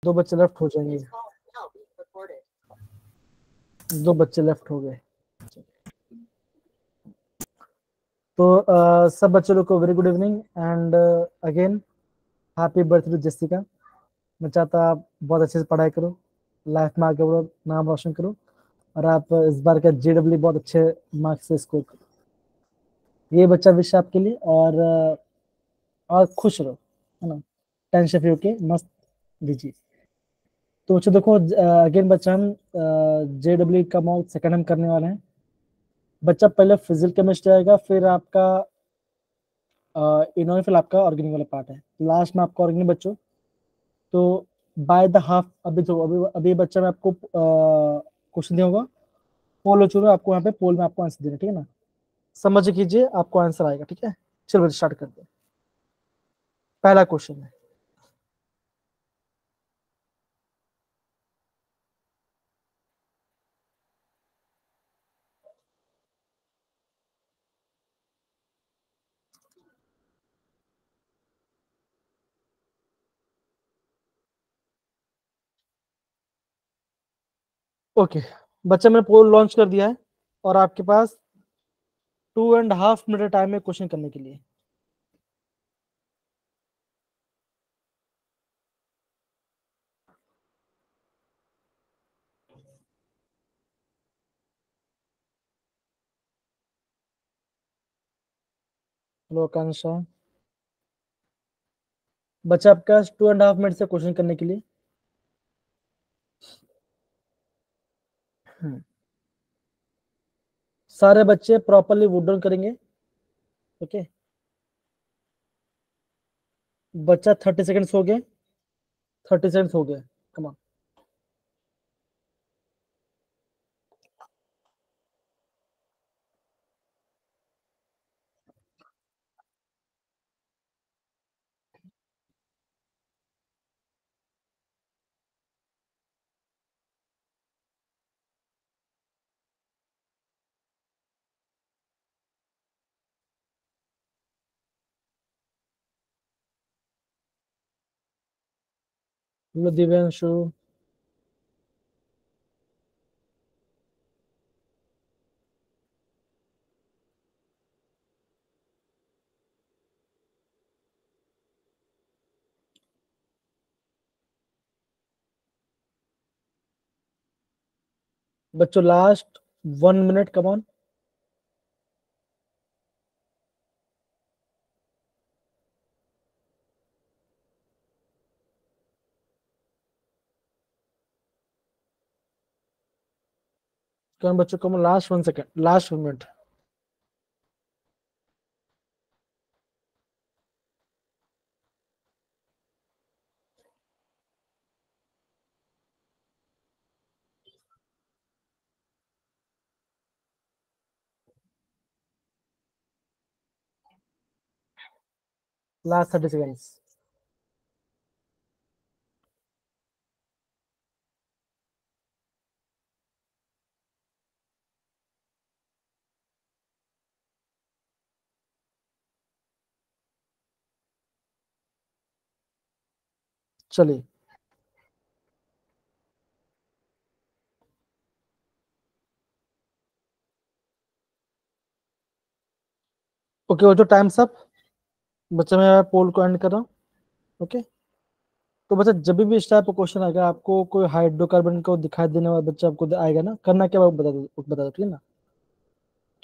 2 बच्चे लेफ्ट हो जाएंगे, 2 बच्चे लेफ्ट हो गए। तो सब बच्चों लोग को very good evening and again happy birthday जस्टिका। मैं चाहता आप बहुत अच्छे से पढ़ाई करो, लाइफ में आगे बढ़ो, नाम रोशन करो और आप इस बार का JEE बहुत अच्छे मार्क्स से स्कोर करो। ये बच्चा विश आपके लिए और खुश रहो, है ना, टेंशन फ्री होके मस्त दीजिए। तो बच्चों देखो, अगेन बच्चा हम JEE का मॉक सेकंड हम करने वाले हैं। बच्चा पहले फिजिकल केमिस्ट्री आएगा, फिर आपका इनोए, फिर आपका ऑर्गेनिक वाला पार्ट है, लास्ट में आपका ऑर्गेनिक बच्चों। तो बाय द हाफ अभी तो अभी बच्चा मैं आपको क्वेश्चन दिया होगा, पोल हो चुका, आपको यहाँ पे पोल में आपको आंसर देना, ठीक है ना, समझ कीजिए आपको आंसर आएगा, ठीक है। चलो बच्चे स्टार्ट करते हैं। पहला क्वेश्चन है, ओके बच्चा मैंने पोल लॉन्च कर दिया है और आपके पास 2.5 मिनट टाइम है क्वेश्चन करने के लिए। हेलो आकांक्षा, बच्चा आपका 2.5 मिनट से क्वेश्चन करने के लिए। सारे बच्चे प्रॉपरली वुड डाउन करेंगे, ओके। बच्चा 30 सेकंड्स हो गए, 30 सेकंड्स हो गए, कम ऑन। दिव्यांशु, बच्चों लास्ट 1 मिनट, कम ऑन। कौन बच्चों, come last 1 second, last 1 minute. Last 30 seconds. चलिए, ओके वो जो टाइम्स अप। बच्चा मैं पोल को एंड कर रहा हूँ, ओके। तो बच्चा जब भी इस टाइप का क्वेश्चन आएगा, आपको कोई हाइड्रोकार्बन को दिखाई देने वाला बच्चा आपको आएगा ना, करना क्या वो बता दो, ठीक है ना।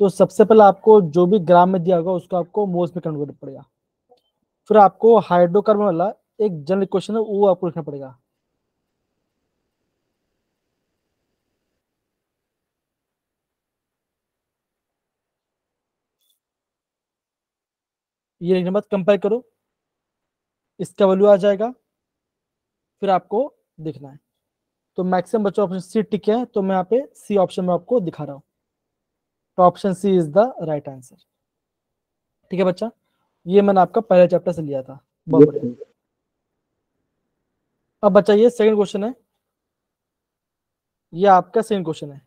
तो सबसे पहले आपको जो भी ग्राम में दिया होगा उसको आपको मोल्स में कन्वर्ट करना पड़ेगा। फिर आपको हाइड्रोकार्बन वाला एक जनरल क्वेश्चन है वो आपको लिखना पड़ेगा। ये लिखने के बाद कंपेयर करो, इसका वैल्यू आ जाएगा, फिर आपको देखना है। तो मैक्सिमम बच्चों ऑप्शन सी टिक है, तो मैं यहाँ पे सी ऑप्शन में आपको दिखा रहा हूँ। तो option C is the right answer, ठीक है बच्चा। ये मैंने आपका पहले चैप्टर से लिया था, बहुत बढ़िया। अब बच्चा ये सेकंड क्वेश्चन है, ये आपका सेकंड क्वेश्चन है।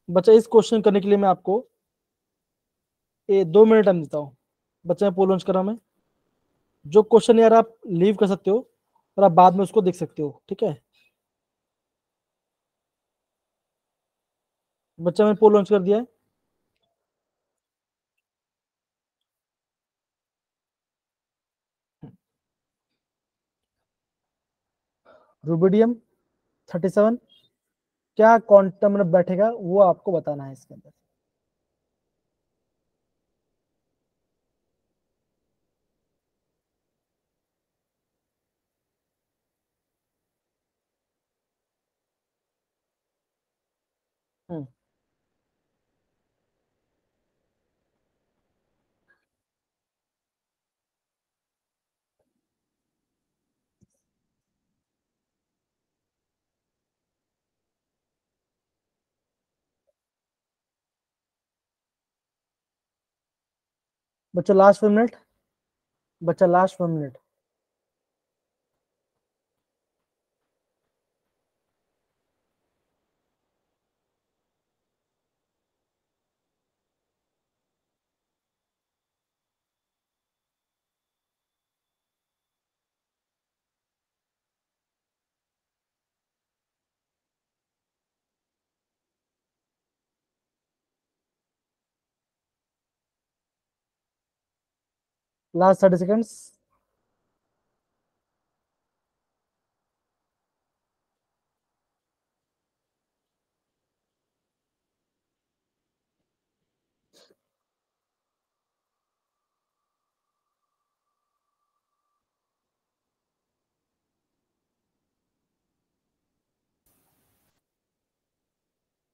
बच्चा इस क्वेश्चन करने के लिए मैं आपको 2 मिनट देता हूँ। बच्चा मैं पोल लॉन्च कर रहा हूँ मैं। जो क्वेश्चन यार आप लीव कर सकते हो, और आप बाद में उसको देख सकते हो। ठीक है बच्चा, मैंने पोल लॉन्च कर दिया है। रुबिडियम 37, क्या क्वांटम में बैठेगा वो आपको बताना है इसके अंदर। हम्म, बच्चा लास्ट 1 मिनट। बच्चा last 1 minute. Last 30 seconds.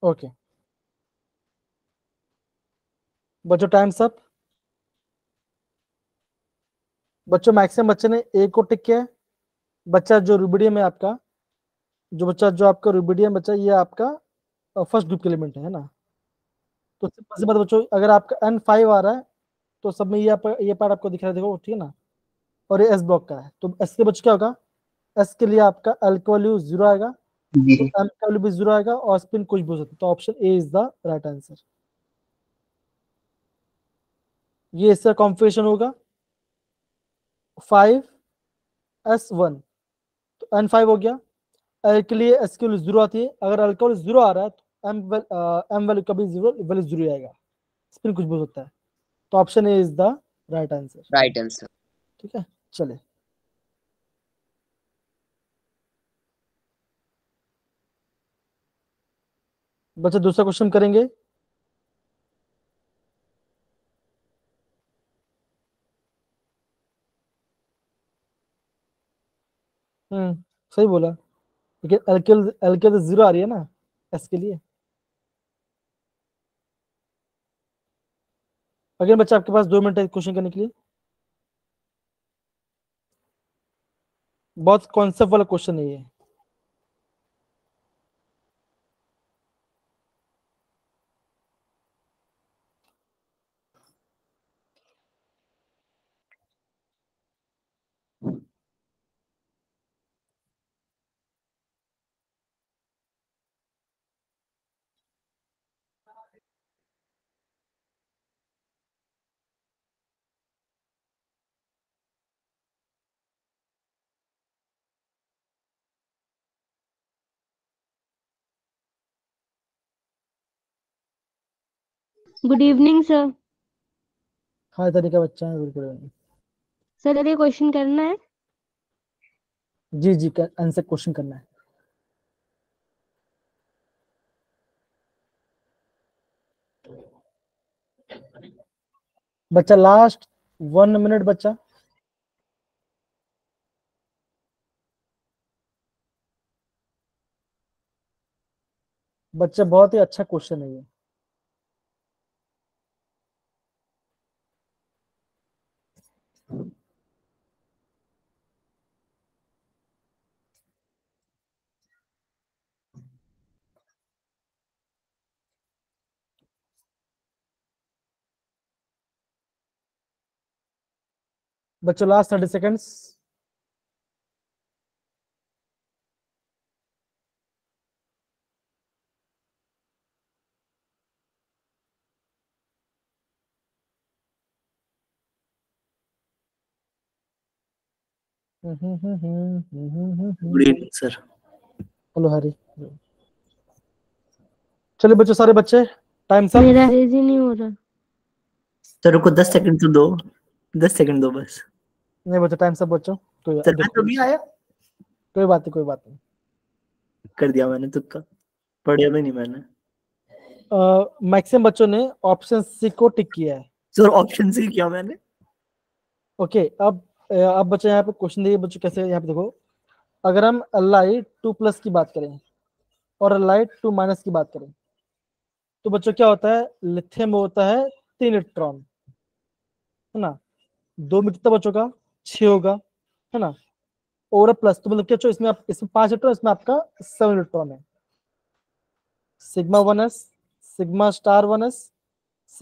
Okay बच्चों, टाइम्स अप। बच्चों मैक्सिमम बच्चे ने ए को टिक किया है। बच्चा जो रुबिडियम है आपका, जो आपका रुबिडियम बच्चा, ये आपका फर्स्ट ग्रुप के एलिमेंट है ना। तो सिंपल सी बात बच्चों, अगर आपका N5 आ रहा है तो सब में ये पार्ट आपको दिख रहा है, देखो ठीक है ना। और ये एस ब्लॉक का है, तो एस के बच्चों क्या होगा, एस के लिए आपका एल का वैल्यू 0 आएगा, तो जी एम का वैल्यू भी 0 आएगा, और स्पिन कुछ भी हो सकता है। तो option A is the right answer. ये इसका कॉन्फ़िगरेशन होगा 5s1। तो N5 हो गया। एल के लिए एस की वैल्यू 0 आती है, अगर एल का वैल्यू 0 आ रहा है तो एम वैल्यू का भी 0 वैल्यू 0 आएगा, स्पिन कुछ भी हो सकता है। तो option A is the right answer. Right answer. ठीक है चले बच्चे, दूसरा क्वेश्चन करेंगे। सही बोला, लेकिन एल के तो 0 आ रही है ना एस के लिए। अगेन बच्चा, आपके पास 2 मिनट है क्वेश्चन करने के लिए। बहुत कॉन्सेप्ट वाला क्वेश्चन है ये। Good evening sir. हाँ तरीका बच्चा है बिल्कुल। सर ये क्वेश्चन करना है। जी जी, आंसर क्वेश्चन करना है। बच्चा लास्ट 1 मिनट बच्चा। बच्चा, बहुत ही अच्छा क्वेश्चन है ये। बच्चों last 30 seconds. Good evening sir. Hello Hari. चलिए बच्चों, सारे बच्चे टाइम सब। मेरा रेज ही नहीं हो रहा। सर रुको 10 सेकंड तो दो, 10 सेकंड दो बस। नहीं बच्चों, टाइम सब बच्चों। कोई सर मैं देखो, तो भी आया, कोई बात नहीं, कोई बात नहीं। कर दिया मैंने तुक्का, पढ़िया भी नहीं मैंने। मैक्सिमम बच्चों ने ऑप्शन सी को टिक किया है। सर ऑप्शन सी किया मैंने। ओके, अब बच्चे यहाँ पे क्वेश्चन दिए बच्चों, कैसे यहाँ पे देखो। अगर हम लाइट 2+ की बात करें और लाइट 2- की बात करें, तो बच्चों क्या होता है, लिथियम में होता है 3 इलेक्ट्रॉन, है ना। 2 में कितना बच्चों का 6 होगा, है ना। और प्लस तो मतलब क्या, इसमें इसमें 5 इलेक्ट्रॉन, इसमें आपका 7 इलेक्ट्रॉन है। Sigma 1s, sigma star 1s,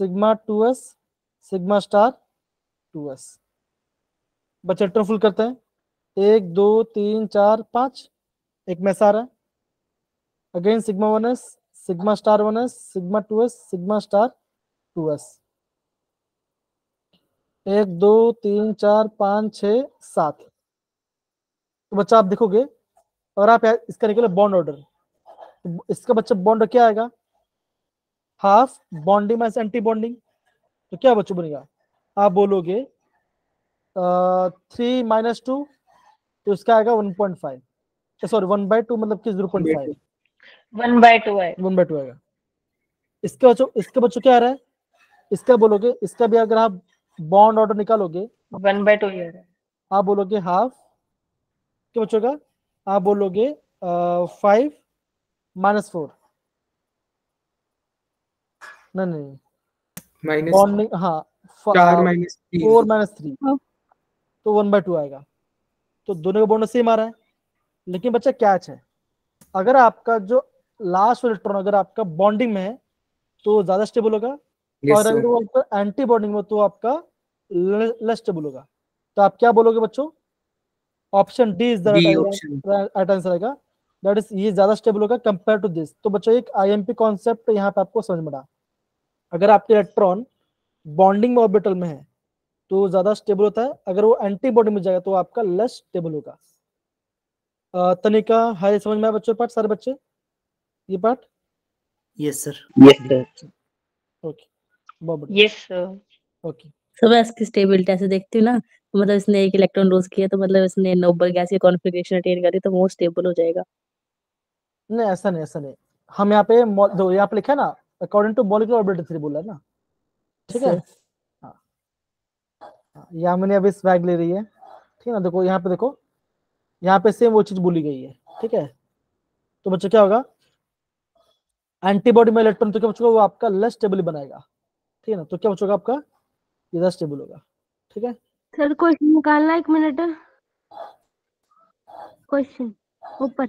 sigma 2s, sigma star 2s। बच्चे इलेक्ट्रॉन फुल करते हैं, 1 2 3 4 5, एक में ऐसा आ रहा है। Again sigma 1s, sigma star 1s, sigma 2s, sigma star 2s। 1 2 3 4 5 6 7। तो बच्चा आप देखोगे, और आप इसका निकले बॉन्ड ऑर्डर, तो इसका बच्चा बॉन्ड क्या आएगा, half bonding minus anti bonding. तो क्या बच्चों बनेगा, आप बोलोगे 3 - 2, तो इसका आएगा 1.5, सॉरी 1/2 मतलब कि 0.5, 1/2 है। 1/2 आएगा। इसके बच्चों क्या आ रहा है, इसका बोलोगे, इसका भी अगर आप बॉन्ड ऑर्डर निकालोगे, 1/2 ही है। आप बोलोगे हाफ, क्या बच्चों का, आप बोलोगे 5 - 4, नहीं नहीं, माइनस बॉन्डिंग, हाँ 4 माइनस 3 4 - 3, तो 1/2 आएगा। तो दोनों का बॉन्ड सेम आ रहा है, लेकिन बच्चा कैच है, अगर आपका जो लास्ट इलेक्ट्रॉन अगर आपका बॉन्डिंग में है तो ज्यादा स्टेबल होगा, यस और अगर सर वो आपका एंटी बॉन्डिंग में तो आपका लेस स्टेबल होगा। तो आप क्या बोलोगे बच्चों, option D is the D option right answer आएगा। दैट इज, ये ज्यादा स्टेबल होगा कंपेयर टू दिस। तो बच्चों एक आईएमपी कॉन्सेप्ट यहाँ पे आपको समझ में आ, अगर आपके इलेक्ट्रॉन बॉन्डिंग में ऑर्बिटल में है तो ज्यादा स्टेबल होता है, अगर वो एंटी बॉन्डिंग में जाएगा तो आपका लेस स्टेबल होगा। तनिका हाय, समझ में आया बच्चों पार्ट, सारे बच्चे ये पार्ट। Yes sir. ओके, बहुत बढ़िया। Yes sir. ओके, सब इसकी स्टेबिलिटी ऐसे देखती हूँ ना, तो मतलब इसने एक इलेक्ट्रॉन लूज किया तो मतलब इसने नोबल गैस की कॉन्फ़िगरेशन अटेन करी तो मोर स्टेबल हो जाएगा। नहीं ऐसा नहीं, ऐसा नहीं। हम यहाँ पे जो यहाँ पे लिखा है ना, according to molecular orbital theory बोला है ना, ठीक है। हाँ, यहाँ मैंने अभी स्वैग ले रही है, ठीक है ना। देखो यहाँ पे, देखो यहाँ पे सेम वो चीज बोली गई है, ठीक है। तो बच्चों क्या होगा, एंटीबॉडी में इलेक्ट्रॉन तो क्या बच्चों वो आपका लेस स्टेबल बनाएगा, ठीक है ना। तो क्या बच्चों आपका ये स्टेबल होगा, ठीक है। सर क्वेश्चन निकालना, 1 मिनट। क्वेश्चन ऊपर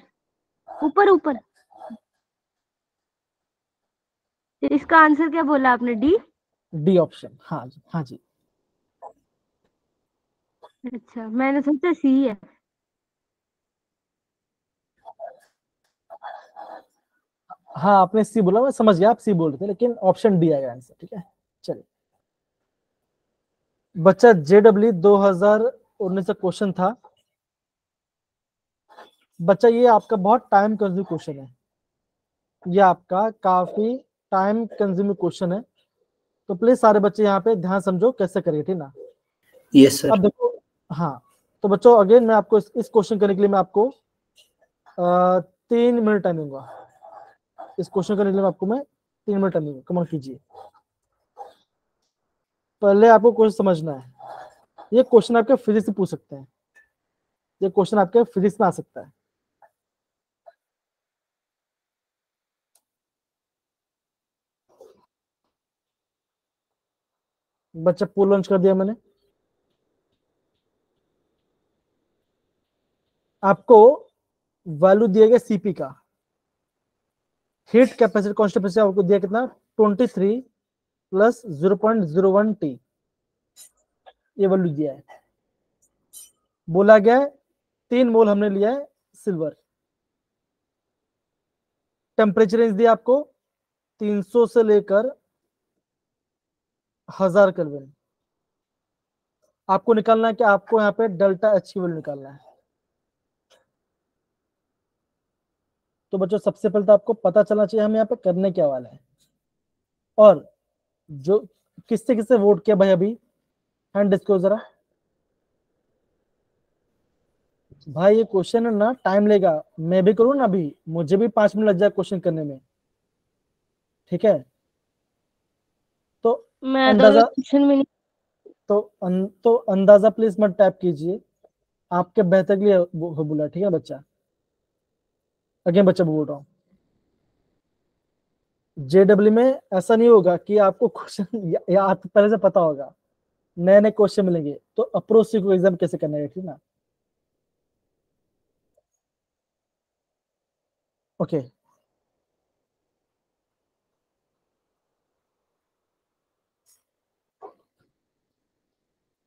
ऊपर ऊपर। इसका आंसर क्या बोला आपने, डी? डी ऑप्शन, हाँ जी, हाँ जी। अच्छा, मैंने सोचा सी है। हाँ आपने सी बोला, मैं समझ गया आप सी बोल रहे थे, लेकिन ऑप्शन डी आएगा आंसर, ठीक है। चलिए बच्चा, JEE 2019 का क्वेश्चन था बच्चा, ये आपका बहुत टाइम कंज्यूमिंग क्वेश्चन है, ये आपका काफी टाइम कंज्यूमिंग क्वेश्चन है। तो प्लीज सारे बच्चे यहाँ पे ध्यान समझो कैसे करेंगे, ठीक ना। Yes sir. अब देखो, हाँ तो बच्चों अगेन मैं आपको इस क्वेश्चन करने के लिए मैं आपको 3 मिनट टाइम दूंगा। इस क्वेश्चन करने के लिए आपको मैं 3 मिनट टाइम दूंगा, कमेंट कीजिए। पहले आपको क्वेश्चन समझना है, ये क्वेश्चन आपके फिजिक्स से पूछ सकते हैं, ये क्वेश्चन आपके फिजिक्स में आ सकता है। बच्चा पोल लॉन्च कर दिया मैंने आपको, वैल्यू दिया गया सीपी का, हीट कैपेसिटी कांस्टेंट आपको दिया कितना 23 प्लस 0.01 टी, ये वैल्यू दिया है। बोला गया है 3 मोल हमने लिया है सिल्वर। टेम्परेचर रेंज दिया आपको 300 से लेकर 1000 केल्विन। आपको निकालना है कि आपको यहाँ पे डेल्टा एच की वैल्यू निकालना है। तो बच्चों सबसे पहले तो आपको पता चलना चाहिए हम यहाँ पे करने क्या वाला है। और जो किससे किससे वोट किया भाई अभी, हैंड डिस्क्लोज जरा। भाई ये क्वेश्चन है ना, टाइम लेगा, मैं भी करूँ ना अभी, मुझे भी 5 मिनट लग जाए क्वेश्चन करने में, ठीक है। तो मैं तो अंदाजा क्वेश्चन में नहीं। तो अंदाजा प्लीज मत टाइप कीजिए, आपके बेहतर के लिए बोला, ठीक है बच्चा। अगेन बच्चा बोल रहा हूँ, जेडब्ल्यू में ऐसा नहीं होगा कि आपको क्वेश्चन या पहले से पता होगा, नए नए क्वेश्चन मिलेंगे। तो अप्रोच को एग्जाम कैसे करना है, ठीक ना। ओके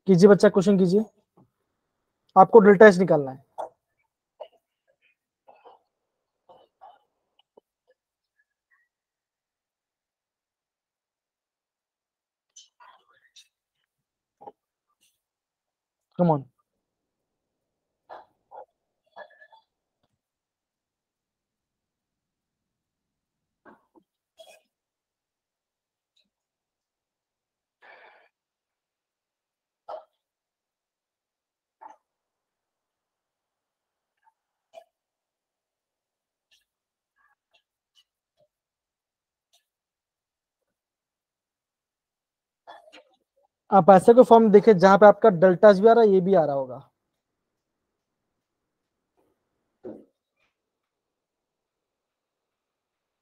कीजिए बच्चा, क्वेश्चन कीजिए, आपको डेल्टा एच निकालना है। Come on. आप ऐसे कोई फॉर्म देखिए जहां पे आपका डेल्टा एच भी आ रहा है, ये भी आ रहा होगा।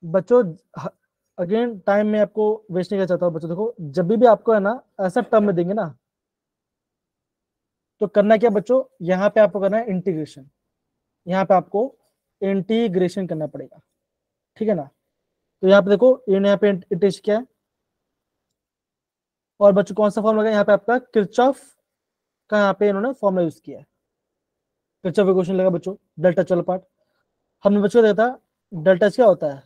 बच्चों अगेन टाइम में आपको वेस्ट नहीं करना चाहता हूँ। बच्चों देखो, जब भी आपको है ना ऐसा टर्म में देंगे ना, तो करना क्या बच्चों, यहाँ पे आपको करना है इंटीग्रेशन, यहाँ पे आपको इंटीग्रेशन करना पड़ेगा, ठीक है ना। तो यहाँ पे देखो, यहाँ पे इंटीग्रेशन क्या है, और बच्चों कौन सा फॉर्म लगा यहाँ पे आपका किरचॉफ का, यहाँ पे इन्होंने फॉर्मूला यूज किया है। किरचॉफ इक्वेशन लगा बच्चों, डेल्टा चल पार्ट हमने बच्चों देखा था, डेल्टा क्या होता है,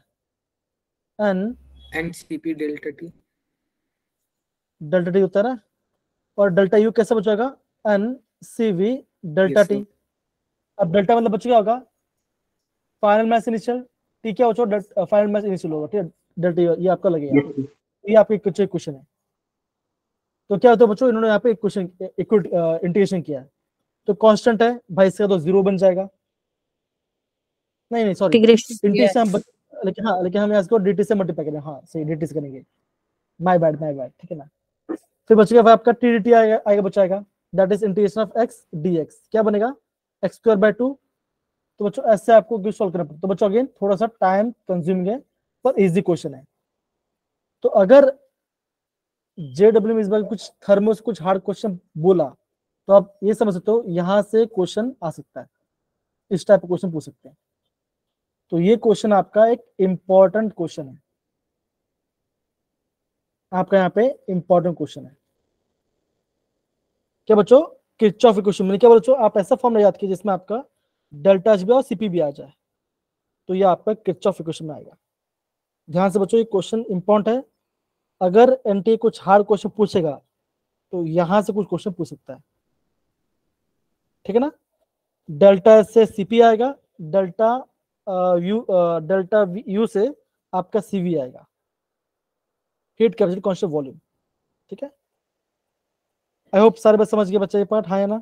n and Cp delta T. Delta T होता है ना, और डेल्टा यू कैसे बचेगा, n C V delta Yes, T. sir. अब डेल्टा मतलब बच्चों क्या होगा, फाइनल मैस इनिशियल, टी क्या बच्चों, फाइनल मैस इनिशियल होगा, ठीक है। डेल्टा ये आपका लगेगा, Yes, sir. ये आपका क्वेश्चन है। तो क्या होता है बच्चों, इन्होंने यहाँ पे क्वेश्चन इंटीग्रेशन किया है, तो कांस्टेंट है भाई, इसका तो 0 बन जाएगा। नहीं सॉरी, इंटीग्रेशन हम लेकिन हम इसको dt से मल्टीप्लाई करें, हाँ सही dt से करेंगे, माय बैड, ठीक है ना। फिर बचेगा भाई आपका t dt आएगा बचाएगा, that is integration of x dx, क्या बनेगा x²/2। तो बच्चों ऐसे आपको सॉल्व करना पड़ता है। तो बच्चों अगेन थोड़ा सा टाइम कंज्यूमिंग है, पर इजी क्वेश्चन है। तो अगर जेडब्ल्यू में इस बार कुछ थर्मो से कुछ हार्ड क्वेश्चन बोला, तो आप ये समझ सकते हो यहाँ से क्वेश्चन आ सकता है, इस टाइप का क्वेश्चन पूछ सकते हैं। तो ये क्वेश्चन आपका एक इंपॉर्टेंट क्वेश्चन है, आपका यहाँ पे इंपॉर्टेंट क्वेश्चन है। क्या बच्चों, किरचॉफ इक्वेशन मैंने क्या बच्चों, आप ऐसा फॉर्मूला याद कीजिए जिसमें आपका डेल्टा एच भी और सीपी भी आ जाए, तो ये आपका किरचॉफ इक्वेशन में आएगा। ध्यान से बच्चों, ये क्वेश्चन इंपॉर्टेंट है, अगर एनटीए कुछ हार्ड क्वेश्चन पूछेगा तो यहां से कुछ क्वेश्चन पूछ सकता है, ठीक है ना। डेल्टा एच से सीपी आएगा, डेल्टा यू से आपका सीवी आएगा, हीट कैपेसिटी कांस्टेंट वॉल्यूम, ठीक है। आई होप सारे बस समझ गए बच्चे ये पार्ट, हाँ है ना।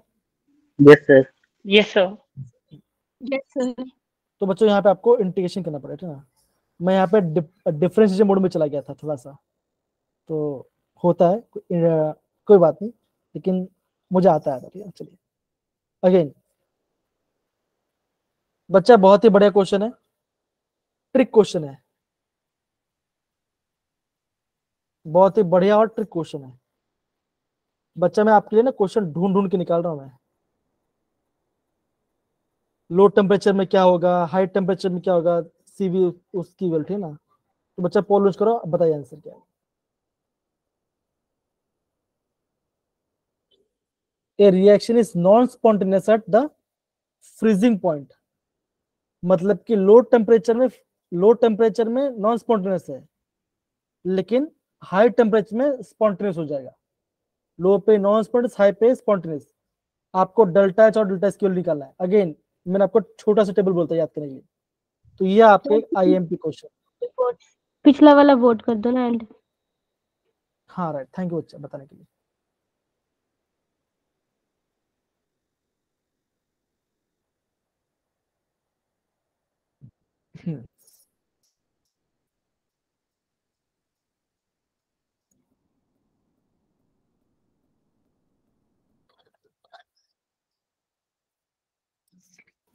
Yes, sir. Yes, sir. Yes sir. तो बच्चों यहाँ पे आपको इंटीग्रेशन करना पड़ेगा, ठीक है ना। मैं यहाँ पे डिफरेंशिएशन मोड में चला गया था थोड़ा सा, तो होता है कोई बात नहीं, लेकिन मुझे आता है, ठीक है। चलिए अगेन बच्चा, बहुत ही बढ़िया क्वेश्चन है, ट्रिक क्वेश्चन है, बहुत ही बढ़िया और ट्रिक क्वेश्चन है बच्चा। मैं आपके लिए ना क्वेश्चन ढूंढ ढूंढ के निकाल रहा हूं मैं। लो टेम्परेचर में क्या होगा, हाई टेम्परेचर में क्या होगा, सीवी उसकी वैल्यू, ठीक है ना। तो बच्चा पोल लॉन्च करो, बताइए आंसर क्या है। ए reaction is non spontaneous at the freezing point, मतलब कि लो टेम्परेचर में नॉन स्पॉन्टेनियस है, लेकिन हाई टेम्परेचर में स्पॉन्टेनियस हो जाएगा। लो पे नॉन स्पॉन्टेनियस, हाई पे स्पॉन्टेनियस। आपको डेल्टा एच और डेल्टा एस निकालना है। अगेन मैंने आपको छोटा सा टेबल बोलता है याद करने के लिए। तो ये आपके आईएमपी क्वेश्चन। पिछला वाला वोट कर दो ना एंड। हाँ राइट, थैंक यू बच्चा बताने के लिए।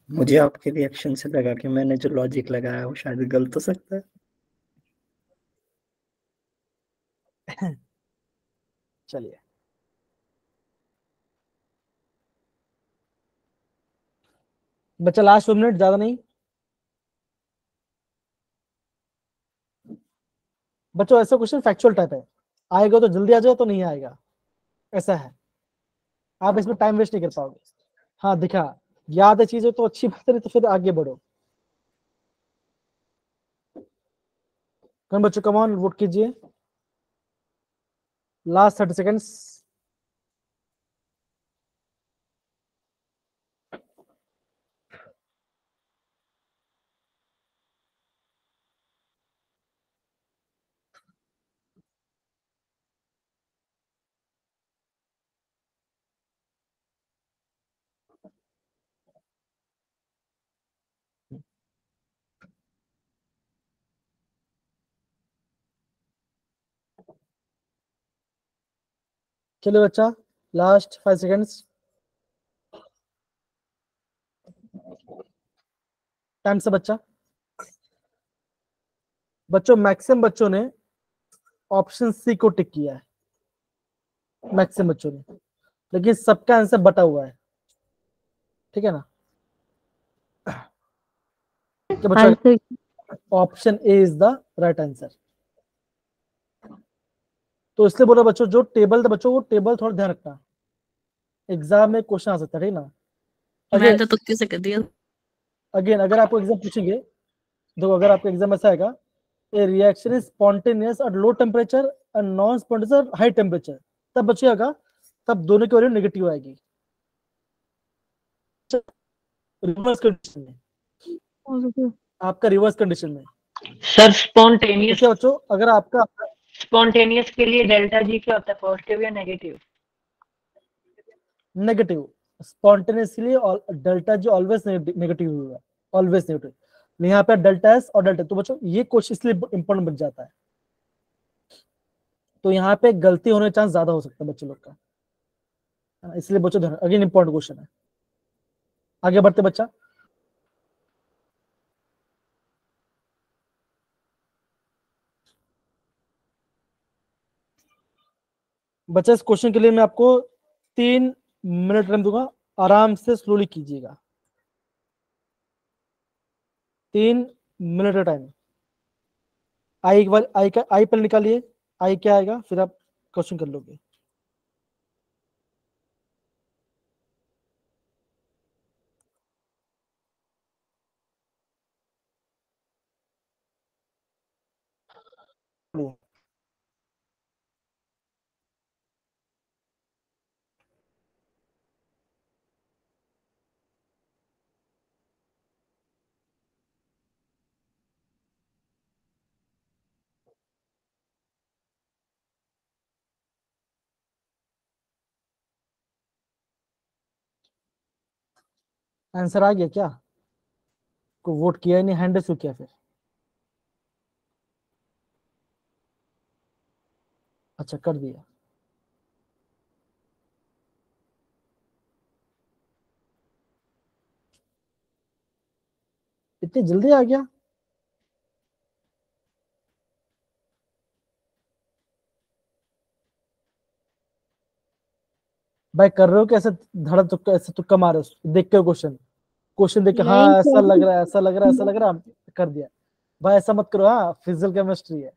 मुझे आपके रिएक्शन से लगा कि मैंने जो लॉजिक लगाया वो शायद गलत हो सकता है। चलिए बच्चा लास्ट 2 मिनट, ज्यादा नहीं। बच्चों ऐसा क्वेश्चन फैक्चुअल टाइप है, आएगा तो जल्दी आ जाओ, तो नहीं आएगा, ऐसा है। आप इसमें टाइम वेस्ट नहीं कर पाओगे। हाँ दिखा, याद है चीजें तो अच्छी बात है, नहीं तो फिर आगे बढ़ो। कौन बच्चों, कम ऑन वोट कीजिए, लास्ट 30 सेकेंड्स। चलिए बच्चा, लास्ट 5 सेकेंड्स, टाइम से बच्चा। बच्चों मैक्सिमम बच्चों ने ऑप्शन सी को टिक किया है, मैक्सिमम बच्चों ने, लेकिन सबका आंसर बटा हुआ है, ठीक है ना। क्या बच्चों, answer option A is the right answer. तो इसलिए बोला बच्चों, जो टेबल था बच्चों, वो टेबल थोड़ा ध्यान रखना, एग्जाम में क्वेश्चन आ सकता है, ठीक ना। मैंने तो तुक्के से कर दिया। अगेन अगर आपको एग्जाम पूछेंगे, देखो अगर आपका एग्जाम ऐसा आएगा, ए reaction is spontaneous at low temperature and non spontaneous at high temperature, तब बचिएगा, तब दोनों की वैल्यू नेगेटिव आएगी। रिवर्स कंडीशन में, आपका रिवर्स कंडीशन में सर स्पॉन्टेनियस देखिए बच्चों, अगर आपका स्पॉन्टेनियस के लिए डेल्टा जी क्या होता है, पॉजिटिव या negative? Negative, spontaneously delta G always negative होगा, ऑलवेज नेगेटिव। यहाँ पे डेल्टा एस और डेल्टा, तो बच्चों ये क्वेश्चन इसलिए इंपॉर्टेंट बन जाता है, तो यहाँ पे गलती होने का चांस ज्यादा हो सकता है बच्चे लोग का, इसलिए बच्चों ध्यान, अगेन इंपॉर्टेंट क्वेश्चन है। आगे बढ़ते बच्चा, बच्चा इस क्वेश्चन के लिए मैं आपको 3 मिनट टाइम दूंगा, आराम से स्लोली कीजिएगा, 3 मिनट का टाइम। आई एक बार, आई का आई पर निकालिए, आई क्या आएगा, फिर आप क्वेश्चन कर लोगे। आंसर आ गया क्या, को वोट किया ही नहीं, हैंड रेस क्यों किया फिर? अच्छा कर दिया, इतनी जल्दी आ गया। भाई कर रहे हो कि ऐसे धड़क तुक्का, ऐसे तुक्का मारे देख के क्वेश्चन, क्वेश्चन देख के, हाँ नहीं ऐसा लग सर, रहा है, ऐसा लग रहा है, ऐसा लग रहा है, कर दिया। भाई ऐसा मत करो, हाँ फिजिकल केमिस्ट्री है।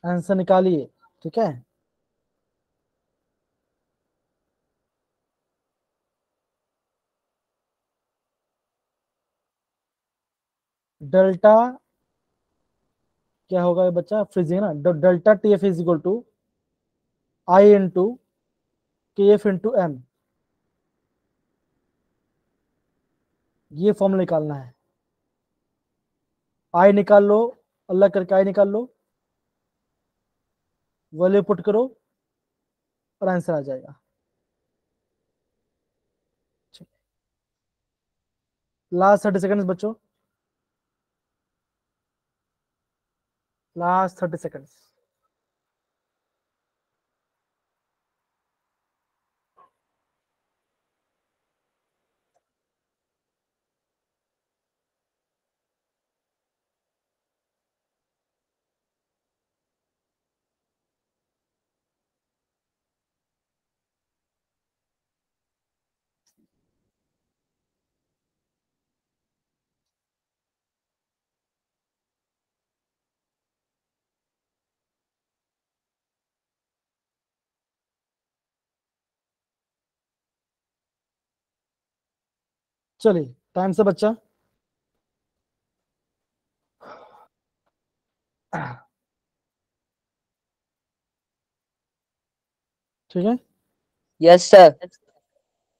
आंसर निकालिए, ठीक है। डेल्टा क्या होगा ये बच्चा, फ्रीजिंग ना, delta T f is equal to i into K f into m, ये फॉर्मूला निकालना है। आई निकाल लो, अलग करके आई निकाल लो, वैल्यू पुट करो और आंसर आ जाएगा। लास्ट 30 सेकंड्स बच्चों, लास्ट 30 सेकंड्स। चलिए टाइम से बच्चा, ठीक है। Yes sir.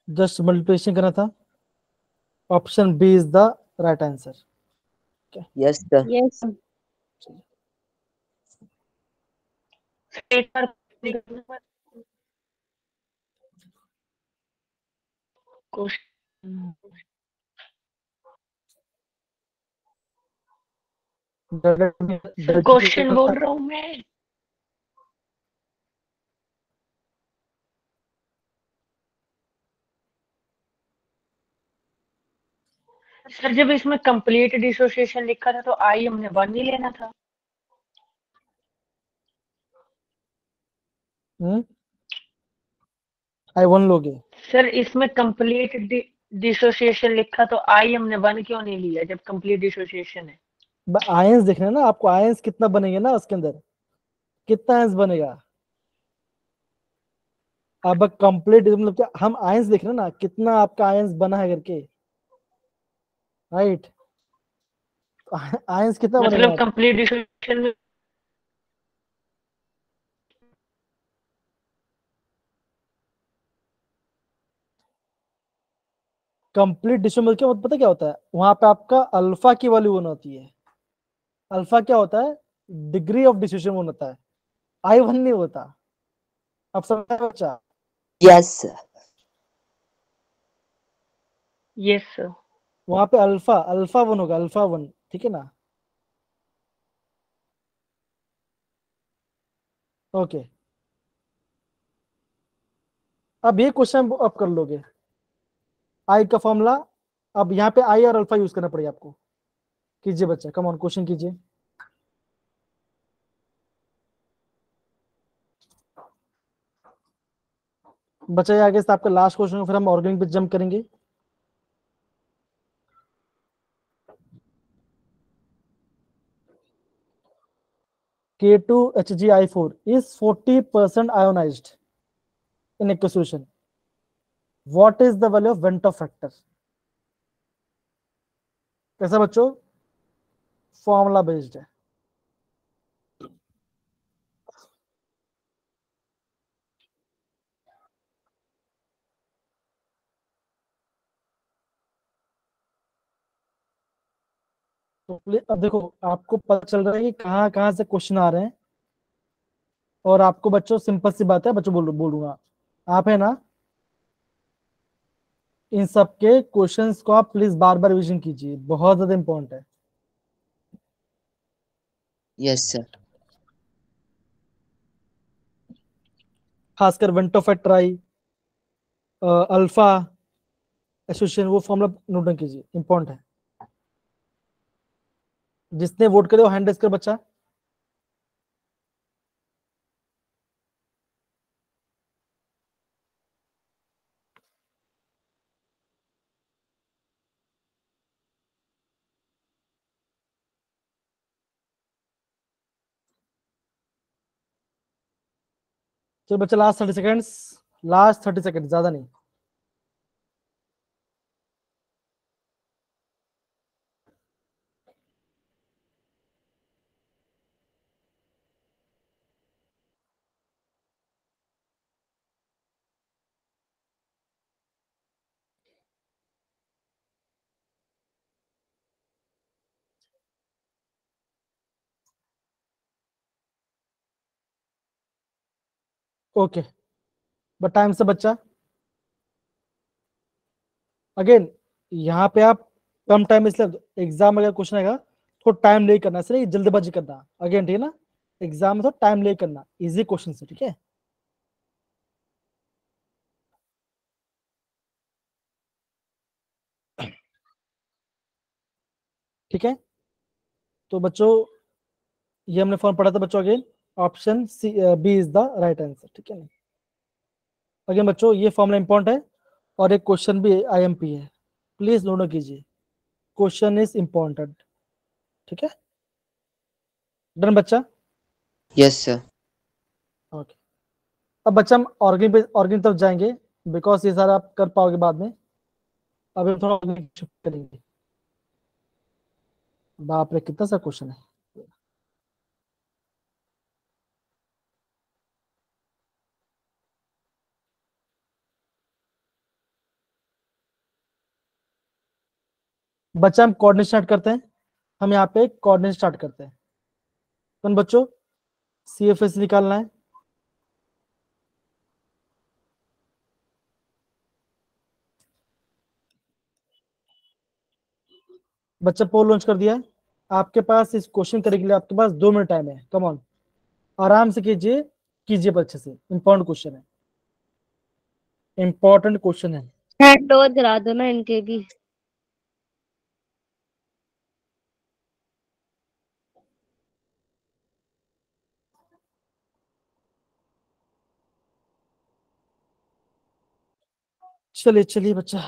जस्ट मल्टीप्लिकेशन करना था, option B is the right answer. Yes sir. Yes एक बार क्वेश्चन क्वेश्चन बोल रहा हूँ मैं। सर जब इसमें कंप्लीट डिसोसिएशन लिखा था तो आई हमने 1 ही लेना था। आई वन लोगे। सर इसमें कंप्लीट डिसोसिएशन लिखा तो आई हमने 1 क्यों नहीं लिया जब कंप्लीट डिसोसिएशन है। आयंस देखना है ना आपको, आयंस कितना बनेंगे ना उसके अंदर, कितना आयंस बनेगा। अब कंप्लीट मतलब क्या, हम आयंस देख रहे हैं ना, कितना आपका आयंस बना है करके, राइट। आयंस कितना बनेगा मतलब आप, कंप्लीट डिसोसिएशन में कंप्लीट डिसोमियल क्या पता क्या होता है, वहां पे आपका अल्फा की वैल्यू वन होती है। अल्फा क्या होता है, डिग्री ऑफ डिसोसिएशन वन होता है, आई वन नहीं होता। अब समझा बच्चा। Yes sir. Yes sir. वहां पे अल्फा अल्फा वन होगा, अल्फा वन, ठीक है ना। ओके, अब ये क्वेश्चन आप कर लोगे। आई का फॉर्मूला, अब यहाँ पे आई और अल्फा यूज करना पड़ेगा आपको। कीजिए बच्चा, कम ऑन क्वेश्चन कीजिए। बच्चा ये आगे से आपका लास्ट क्वेश्चन, फिर हम ऑर्गेनिक पे जंप करेंगे। K2HgI4 is 40% ionized in aqueous solution. What is the value of Ventov factor? कैसा बच्चों, फॉर्मूला बेस्ड है। तो अब देखो आपको पता चल रहा है कि कहाँ कहाँ से क्वेश्चन आ रहे हैं। और आपको बच्चों सिंपल सी बात है बच्चों, बोलूंगा आप है ना, इन सब के क्वेश्चंस को आप प्लीज बार बार रिवीजन कीजिए, बहुत ज्यादा इंपॉर्टेंट है। Yes sir. खासकर van't Hoff factor i, alpha association, वो फॉर्मूला नोट डाउन कीजिए, इंपॉर्टेंट है। जिसने वोट करे वो हैंड रेज कर बच्चा। चलो बच्चा लास्ट 30 सेकेंड्स, लास्ट 30 सेकेंड, ज्यादा नहीं। ओके, बट टाइम से बच्चा, अगेन यहाँ पे आप कम टाइम, इसलिए एग्जाम में अगर क्वेश्चन आएगा तो टाइम ले करना, इसलिए जल्दबाजी करना, अगेन ठीक है ना, एग्जाम में तो टाइम ले करना, इजी क्वेश्चन से, ठीक है। ठीक है, तो बच्चों ये हमने फॉर्म पढ़ा था बच्चों, again option C B is the right answer, ठीक है ना। अगेन बच्चों ये फॉर्मूला इंपॉर्टेंट है और एक क्वेश्चन भी आईएमपी है, प्लीज नोट कीजिए, क्वेश्चन इज इंपॉर्टेंट, ठीक है। डन बच्चा? Yes sir. ओके, अब बच्चा हम ऑर्गेनिक तरफ जाएंगे, बिकॉज ये सारा आप कर पाओगे बाद में। अभी हम थोड़ा ऑर्गेनिक शिफ्ट करेंगे। बाप रे कितना सा क्वेश्चन है। बच्चा हम कोऑर्डिनेट स्टार्ट करते हैं, हम यहाँ पे कोऑर्डिनेट स्टार्ट करते हैं। तो बच्चों CFS निकालना है, बच्चा पोल लॉन्च कर दिया है। आपके पास इस क्वेश्चन करने के लिए आपके पास 2 मिनट टाइम है, कम ऑन, आराम से कीजिए, कीजिए पर अच्छे से, इंपॉर्टेंट क्वेश्चन है, इंपॉर्टेंट क्वेश्चन है। हैंड ओवर करा दो ना इनके भी। चलिए चलिए बच्चा,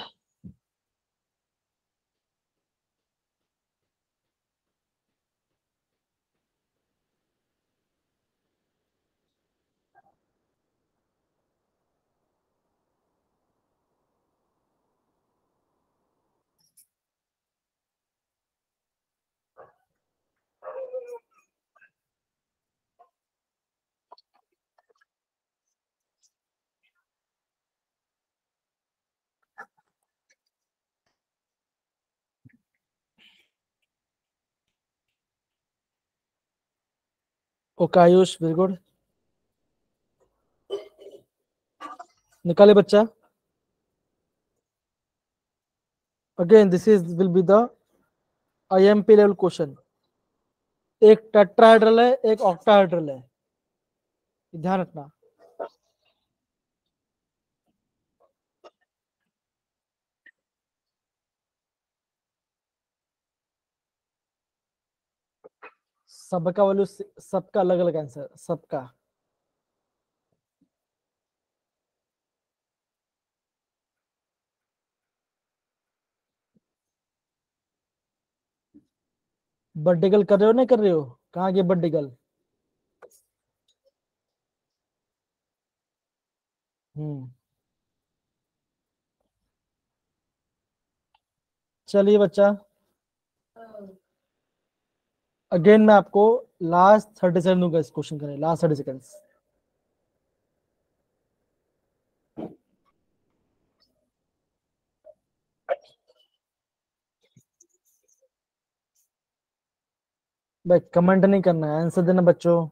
ओके आयुष, वेरी गुड, निकाले बच्चा। Again this is will be the IMP level question. एक टेट्राहेड्रल है, एक ऑक्टाहेड्रल है, ध्यान रखना। सबका वैल्यू, सबका अलग अलग आंसर, सबका। बर्थडे गर्ल कर रहे हो नहीं कर रहे हो? कहाँ गए बर्थडे गर्ल? चलिए बच्चा, अगेन मैं आपको लास्ट 30 सेकंड दूंगा इस क्वेश्चन करने, लास्ट 30 सेकंड्स। भाई कमेंट नहीं करना है, आंसर देना बच्चों।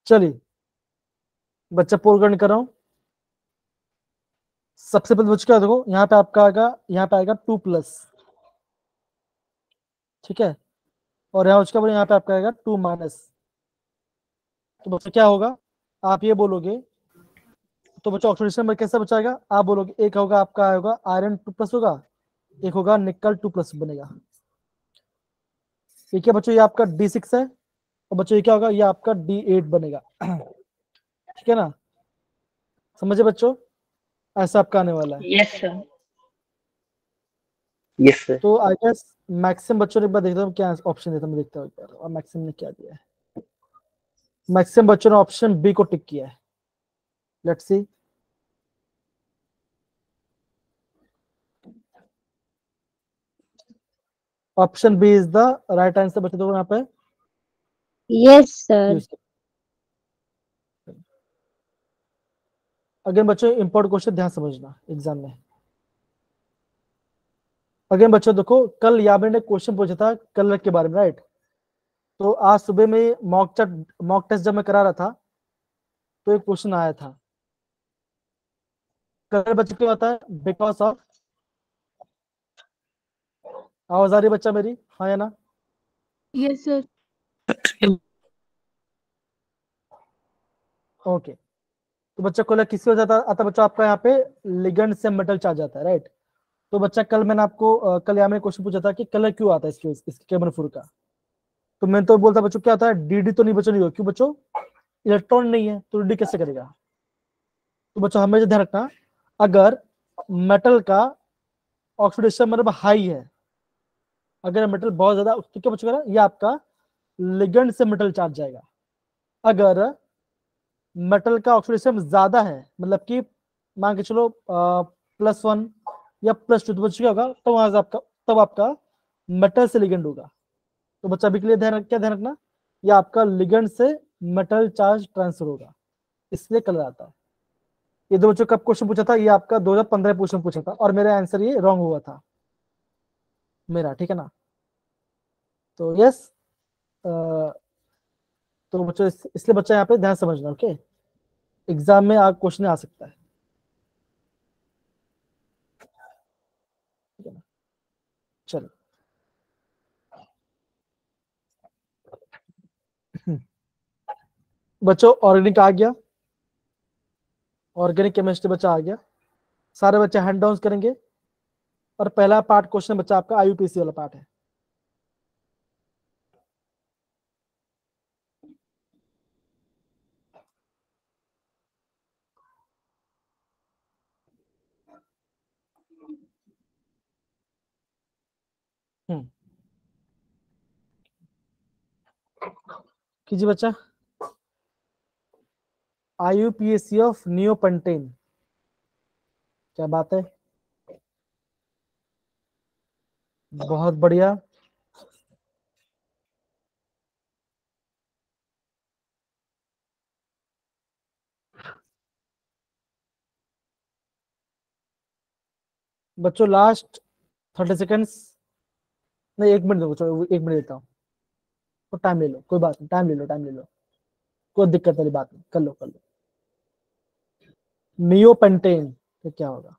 चलिए बच्चा पोल करने कर रहा हूं। सबसे पहले बच्चों क्या देखो, यहाँ पे आपका आएगा, यहाँ पे आएगा 2+, ठीक है, और यहाँ उसके बाद यहाँ पे आपका आएगा 2-। तो बच्चा क्या होगा, आप ये बोलोगे, तो बच्चा ऑक्सीडेशन नंबर कैसे बचाएगा, आप बोलोगे एक होगा आपका होगा आयरन 2+ होगा, एक होगा निकल 2+ बनेगा। ठीक है बच्चों, ये आपका D6 है, और बच्चों ये क्या होगा, ये आपका D8 बनेगा। ठीक है ना, समझे बच्चों? ऐसा आपका आने वाला है। Yes sir. Yes sir. तो आई गेस मैक्सिमम बच्चों ने एक बार देखता हूँ क्या ऑप्शन देता, मैं देखता हूँ एक बार, और मैक्सिमम ने क्या दिया है। मैक्सिमम बच्चों ने ऑप्शन बी को टिक किया है। Let's see. Option B is the right answer. बच्चों देखो यहाँ पे यस सर। यूज किया। अगेन बच्चों इंपॉर्टेंट क्वेश्चन ध्यान समझना एग्जाम में। अगेन बच्चों देखो, कल यामिन ने क्वेश्चन पूछा था कलर के बारे में, राइट? तो आज सुबह में मॉक टेस्ट जब मैं करा रहा था तो एक क्वेश्चन आया था, कलर बच्चों क्यों आता है? बिकॉज ऑफ, आवाज आ रही है बच्चा मेरी, हाँ या ना? Yes sir. ओके। तो बच्चा कलर किससे हो जाता आता बच्चा? आपका यहाँ पे लिगेंड से मेटल चार्ज आता है, राइट? तो बच्चा कल मैंने आपको कल यहाँ में क्वेश्चन पूछा था कि कलर क्यों आता है इसके केबल फुल का। तो मैंने तो बोलता बच्चों क्या आता है, डीडी तो नहीं बच्चों, नहीं हो क्यों बच्चों? इलेक्ट्रॉन नहीं है तो डी कैसे करेगा? तो बच्चों हमेशा ध्यान रखना, अगर मेटल का ऑक्सीडेशन मतलब हाई है, अगर मेटल बहुत ज्यादा, तो क्या बच्चों ये आपका लिगेंड से मेटल चार्ज जाएगा। अगर मेटल का ऑक्सीडेशन ज्यादा है, मतलब कि मान के चलो +1 या +2, तो बच्चों क्या होगा? तो वहां से आपका मेटल से लिगेंड होगा। तो बच्चा अभी के लिए क्या ध्यान रखना, ये आपका लिगेंड से मेटल चार्ज ट्रांसफर होगा, इसलिए कलर आता है। ये दो बच्चों कब क्वेश्चन पूछा था? ये आपका 2015 क्वेश्चन पूछा था और मेरा आंसर ये रॉन्ग हुआ था मेरा, ठीक है ना? तो यस, तो बच्चों इसलिए बच्चा यहाँ पे ध्यान समझना, ओके? एग्जाम में क्वेश्चन आ सकता है, ठीक है ना? चलो बच्चों ऑर्गेनिक आ गया, ऑर्गेनिक केमिस्ट्री बच्चा आ गया। सारे बच्चे हैंड डाउन करेंगे और पहला पार्ट क्वेश्चन बच्चा आपका आईयूपीएसी वाला पार्ट है। कीजिए बच्चा, आईयूपीएसी ऑफ नियोपेंटेन, क्या बात है, बहुत बढ़िया। बच्चों लास्ट 30 सेकेंड्स, नहीं 1 मिनट दो बच्चों, 1 मिनट देता हूँ, तो टाइम ले लो, कोई बात नहीं, टाइम ले लो, टाइम ले लो, कोई दिक्कत वाली बात नहीं, कर लो कर लो। नियोपेंटेन तो क्या होगा?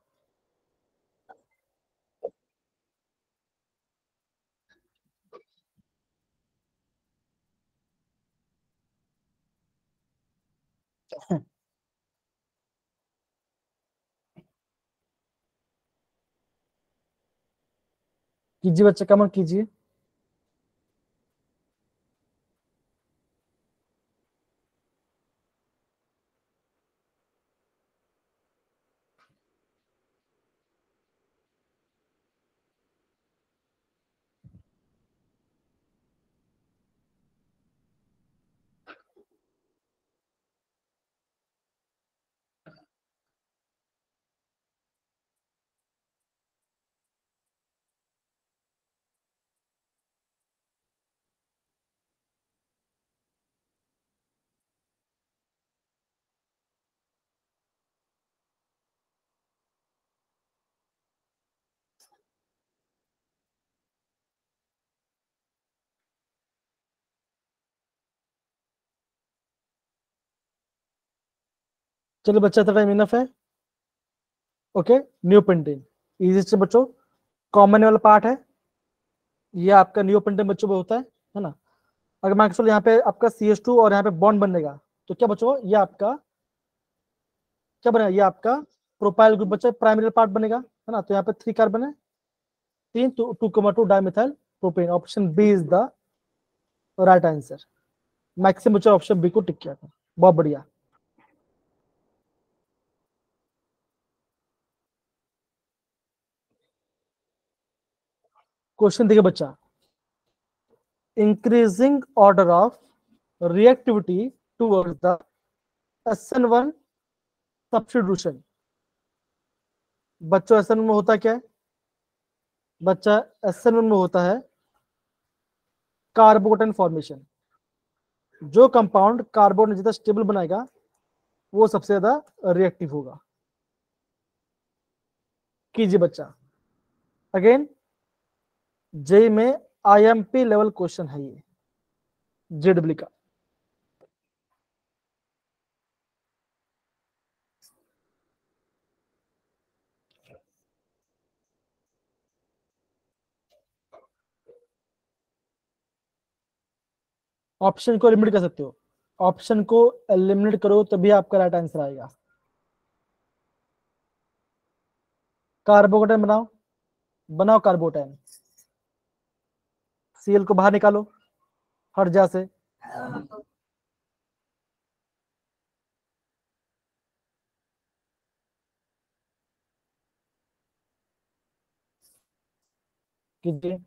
कीजिए बच्चा, कमेंट कीजिए। चलो बच्चा, तो टाइम इनफ है, ओके? नियोपेंटेन इजी से बच्चों, कॉमन वाला पार्ट है, ये आपका नियोपेंटेन बच्चों में होता है ना? अगर मान के चलो यहाँ पे आपका CH2 और यहाँ पे बॉन्ड बनेगा, तो क्या बच्चों ये आपका क्या बनेगा? ये आपका प्रोपाइल ग्रुप बच्चा, प्राइमरी पार्ट बनेगा, है ना? तो यहाँ पे 3 कार्बन है, 3 2,2 dimethyl propane. Option B is the right answer. Maximum बच्चा ऑप्शन बी को टिक किया था, बहुत बढ़िया। क्वेश्चन देखिए बच्चा, increasing order of reactivity towards the SN1 substitution. बच्चों SN1 में होता क्या है बच्चा? SN1 में होता है कार्बोकेटाइन फॉर्मेशन। जो कंपाउंड कार्बन जितना स्टेबल बनाएगा वो सबसे ज्यादा रिएक्टिव होगा। कीजिए बच्चा, अगेन जे में IMP लेवल क्वेश्चन है ये, JEE का। ऑप्शन को एलिमिनेट कर सकते हो, ऑप्शन को एलिमिनेट करो तभी आपका राइट आंसर आएगा। कार्बोकेटाइन बनाओ, बनाओ कार्बोटाइन। Cl को बाहर निकालो हर जा से, कीजिए।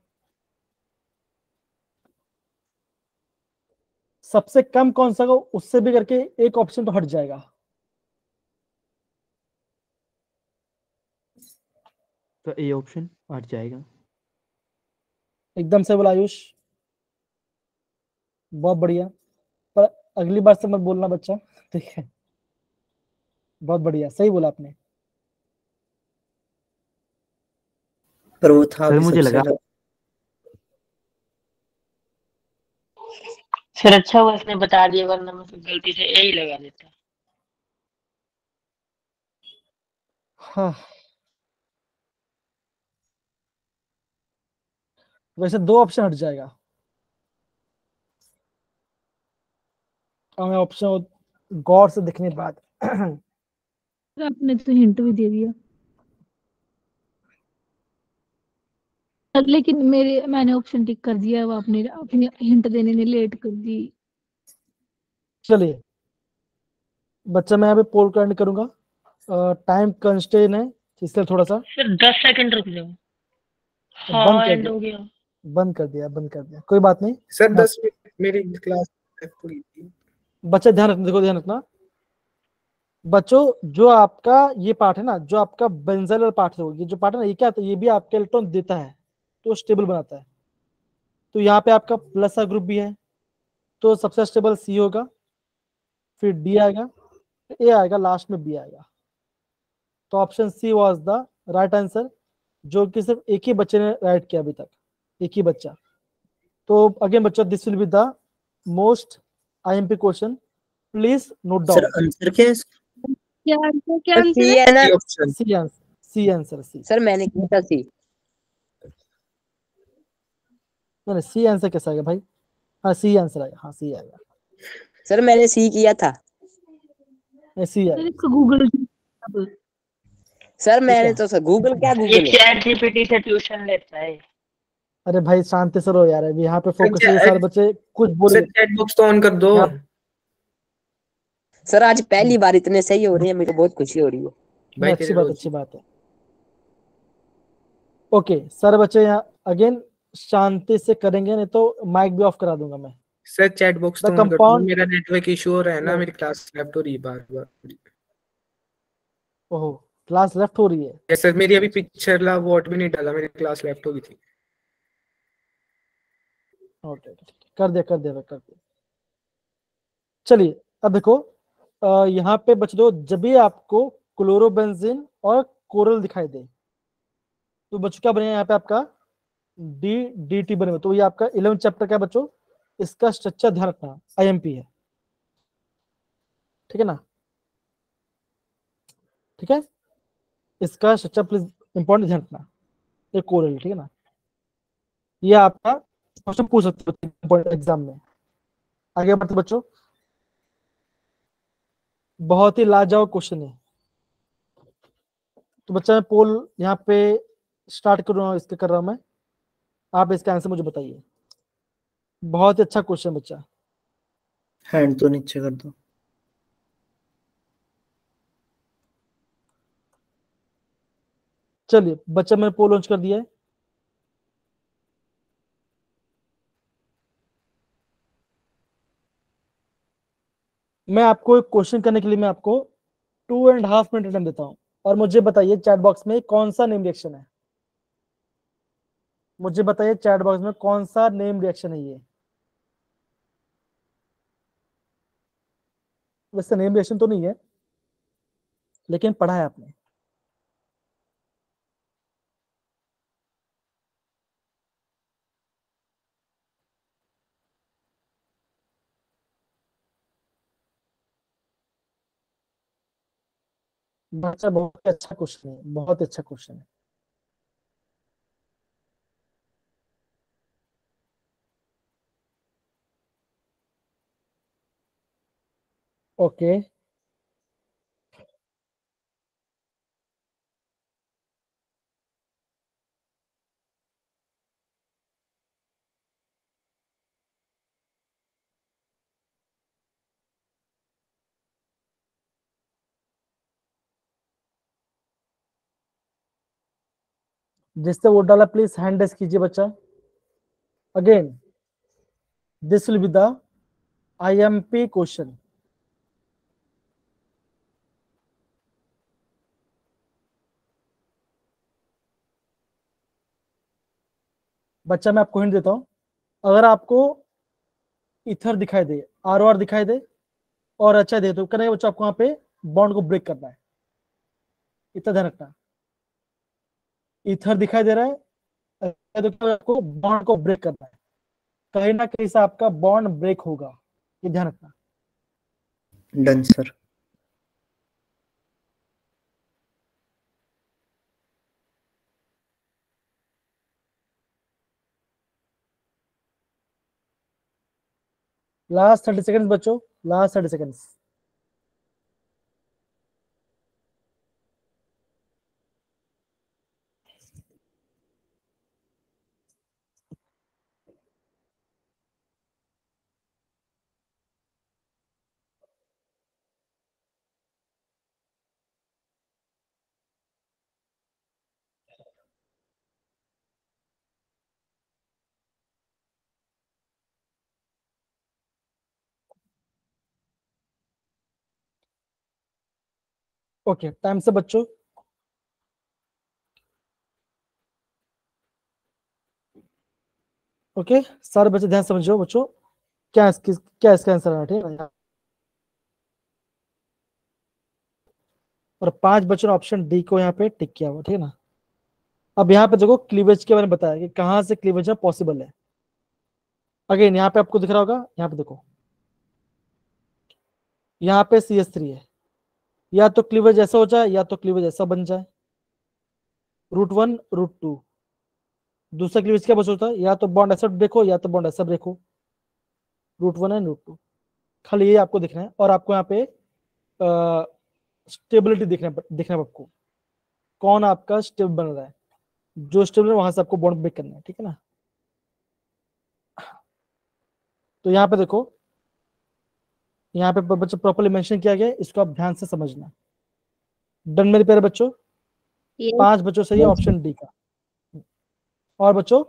सबसे कम कौन सा, उससे भी करके एक ऑप्शन तो हट जाएगा। तो ए ऑप्शन हट जाएगा। एकदम से बोला आयुष, बहुत बढ़िया। पर अगली बार से मत बोलना बच्चा, ठीक है? बहुत बढ़िया, सही बोला आपने। पर वो था सर भी मुझे सबसे लगा अलग। फिर अच्छा हुआ इसने बता दिया, वरना मैं फिर गलती से यही लगा देता। हाँ, वैसे दो ऑप्शन हट जाएगा। हमें ऑप्शन गौर से देखने के बाद आपने तो हिंट भी दे दिया सर, लेकिन मैंने ऑप्शन टिक कर दिया, वो आपने अपने हिंट देने में लेट कर दी। चलिए बच्चा, मैं यहाँ पे पोल करंट करूंगा, टाइम कंस्ट्रेन है इसलिए थोड़ा सा सिर्फ 10 सेकंड रुक जाओ। बंद हाँ, कर एंड दिया, हो गया। बंद कर दिया, कोई बात नहीं। सर हाँ। 10 मिनट मेरी क्लास पूरी थी। बच्चा ध्यान रखना, देखो ध्यान रखना बच्चों, जो आपका ये पार्ट है ना, जो आपका बेंजल पार्ट है, ये जो पार्ट है ना, ये क्या है, ये भी आपके इलेक्ट्रॉन देता है तो स्टेबल बनाता है। तो यहाँ पे आपका प्लस का ग्रुप भी है, तो सबसे स्टेबल C होगा, फिर D आएगा, A आएगा, लास्ट में B आएगा। तो option C was the right answer, जो कि सिर्फ एक ही बच्चे ने राइट किया अभी तक, एक ही बच्चा। तो अगेन बच्चों, this will be the most IMP question, please note sir down. Answer क्या है इसका? क्या आंसर सी है? है ना? ये option C answer, C answer, C। Sir मैंने किया था सी। नहीं, C आंसर कैसा आएगा भाई? हाँ, C आंसर आएगा, हाँ C आएगा, सर मैंने सी किया था। C सर आएगा। इसको गूगल सर मैंने है। तो सर गूगल, क्या ये गूगल है? चैट जीपीटी से ट्यूशन लेता है। अरे भाई शांति से रहो यार, अभी यहाँ पे फोकस क्या- ये सारे बच्चे कुछ बोल सर चैट बॉक्स तो ऑन कर दो। यहाँ- सर आज पहली बार इतने सही हो रही है, मेरे को बहुत खुशी हो रही है। नहीं, भाई अच्छी तेरे बात, रोज अच्छी बात है। ओके, सारे बच्चे यहाँ अगेन शांति से करेंगे, नहीं तो माइक भी ऑफ करा दूंगा मैं। सर चैट बॉक्स द तो ऑन कर दो, कंपाउंड, मेरा नेटवर्क इशू हो रहा है ना, नहीं। मेरी क्लास लैप्टॉप हो रही है बार-बार। ओहो, क्लास लेफ्ट हो रही है। यस सर, मेरी अभी पिक्चर ला वोट भी नहीं डाला, मेरी क्लास लैप्टॉप की थी। ओके, कर दिया भाई, कर दिया। चलिए अब देखो, यहाँ पे बच दो, जब भी आपको क्लोरोबेंजीन और कोरल दिखाई दे तो बच्चों क्या बनेगा यहाँ पे आपका DDT बनेगा। तो ये आपका 11 चैप्टर का है बच्चों, इसका स्ट्रक्चर ध्यान रखना, IMP है, ठीक है ना? ठीक है, इसका स्ट्रक्चर प्लीज इंपॉर्टेंट ध्यान रखना, ये कोरल, ठीक है ना? ये आपका क्वेश्चन पूछ सकते हो एग्जाम में। आगे बढ़ते बच्चों, बहुत ही लाजवाब क्वेश्चन है। तो बच्चा मैं पोल यहाँ पे स्टार्ट कर रहा हूँ, इसके कर रहा हूँ मैं, आप इसका आंसर मुझे बताइए। बहुत ही अच्छा क्वेश्चन बच्चा। हैंड तो नीचे कर दो। चलिए बच्चा, मैंने पोल लॉन्च कर दिया है, मैं आपको एक क्वेश्चन करने के लिए मैं आपको 2.5 मिनट टाइम देता हूँ, और मुझे बताइए चैट बॉक्स में कौन सा नेम रिएक्शन है। मुझे बताइए चैट बॉक्स में कौन सा नेम रिएक्शन है ये। वैसे नेम रिएक्शन तो नहीं है, लेकिन पढ़ा है आपने। बच्चा बहुत अच्छा क्वेश्चन है, बहुत अच्छा क्वेश्चन है। ओके, जिससे वोट डाला प्लीज हैंड रेस कीजिए बच्चा। Again this will be the IMP question. बच्चा मैं आपको हिंट देता हूं, अगर आपको इथर दिखाई दे, ROR दिखाई दे और अच्छा दे तो करेंगे बच्चा, आपको वहां पे बॉन्ड को ब्रेक करना है, इतना ध्यान रखना। इथर दिखाई दे रहा है तो आपको बॉन्ड को ब्रेक करना है, कहीं ना कहीं से आपका बॉन्ड ब्रेक होगा, ये ध्यान रखना। Done sir. लास्ट 30 सेकंड्स बच्चों, लास्ट 30 सेकंड्स। ओके, टाइम से बच्चों। ओके, सारे बच्चे ध्यान समझो बच्चों, क्या इसका आंसर है, ठीक है। और 5 बच्चों ने ऑप्शन डी को यहाँ पे टिक किया हुआ, ठीक है ना। अब यहाँ पे देखो क्लीवेज के बारे में बताया कि कहाँ से क्लीवेज पॉसिबल है। अगेन यहाँ पे आपको दिख रहा होगा, यहाँ पे देखो, यहाँ पे CH3 है, या तो क्लीवेज ऐसा हो जाए या तो क्लीवेज ऐसा बन जाए, √1 √2। दूसरा क्लीवेज क्या बचा होता है, या तो बॉन्ड ऐसा ब्रेक हो या तो बॉन्ड ऐसा ब्रेक हो, √1 एंड √2। खाली ये आपको दिखना है, और आपको यहाँ पे स्टेबिलिटी दिखना है आपको, कौन आपका स्टेबल बन रहा है, जो स्टेबल है वहां से आपको बॉन्ड ब्रेक करना है, ठीक है ना। तो यहाँ पे देखो, यहाँ पे बच्चों प्रॉपर्ली मेंशन किया गया है, इसको आप ध्यान से समझना। डन मेरे प्यारे बच्चों, 5 बच्चों सही है ऑप्शन डी का। और बच्चों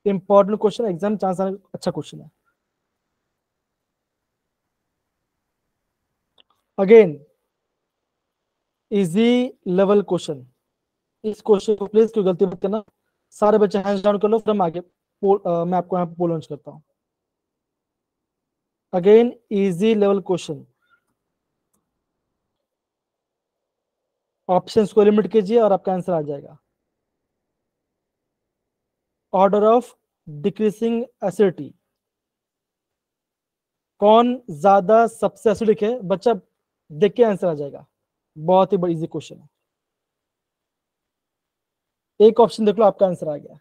इंपॉर्टेंट क्वेश्चन, एग्जाम चांस आने का अच्छा क्वेश्चन है। अगेन इजी लेवल क्वेश्चन, इस क्वेश्चन को प्लीज कोई गलती मत करना। सारे बच्चे हैंड्स डाउन कर लो, फिर हम आगे मैं आपको यहाँ पे पोल लॉन्च करता हूँ। Again easy level question, options को एलिमिनेट कीजिए और आपका आंसर आ जाएगा। ऑर्डर ऑफ डिक्रीजिंग एसिडिटी, कौन ज्यादा सबसे एसिडिक है बच्चा, देख के आंसर आ जाएगा। बहुत ही बड़ी इजी क्वेश्चन है, एक ऑप्शन देख लो आपका आंसर आ गया।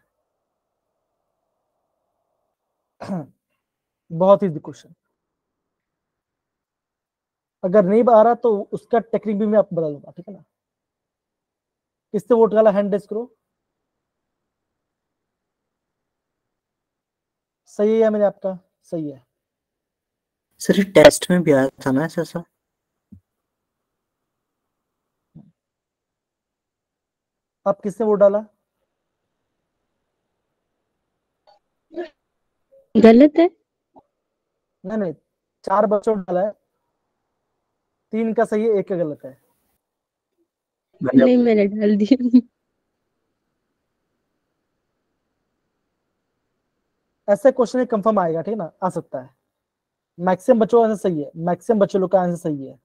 बहुत इजी क्वेश्चन। अगर नहीं आ रहा तो उसका टेक्निक भी मैं आपको बता दूंगा, ठीक है ना। किससे वोट डाला, हैंड रेस करो। सही है या मैंने आपका सही है। सर ये टेस्ट में भी आया था ना ऐसा। आप किसने वोट डाला, गलत है। नहीं 4 बच्चों ने डाला है, 3 का सही है, 1 का गलत है। नहीं मैंने डाल दिया। ऐसे क्वेश्चन कंफर्म आएगा, ठीक है ना, आ सकता है। मैक्सिमम बच्चों का आंसर सही है, मैक्सिमम बच्चों लोग का आंसर सही है।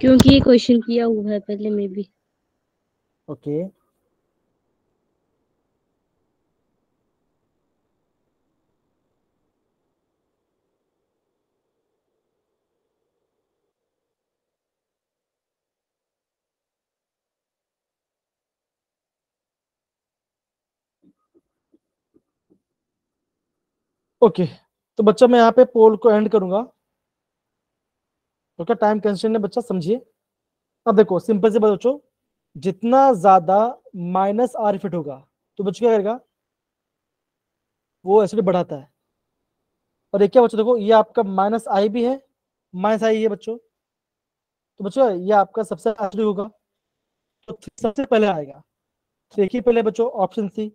क्योंकि ये क्वेश्चन किया हुआ है पहले में भी। ओके ओके, तो बच्चा मैं यहाँ पे पोल को एंड करूंगा। ओके, टाइम कंस्ट्रेंट है बच्चा, समझिए। अब देखो सिंपल से बच्चों, जितना ज्यादा माइनस आर फिट होगा तो बच्चों क्या करेगा, वो एसिड बढ़ाता है। और एक क्या बच्चों, देखो ये आपका माइनस आई भी है, माइनस आई है बच्चों, तो बच्चों ये आपका सबसे आखिरी होगा, तो सबसे पहले आएगा। तो देखिए पहले बच्चों ऑप्शन सी,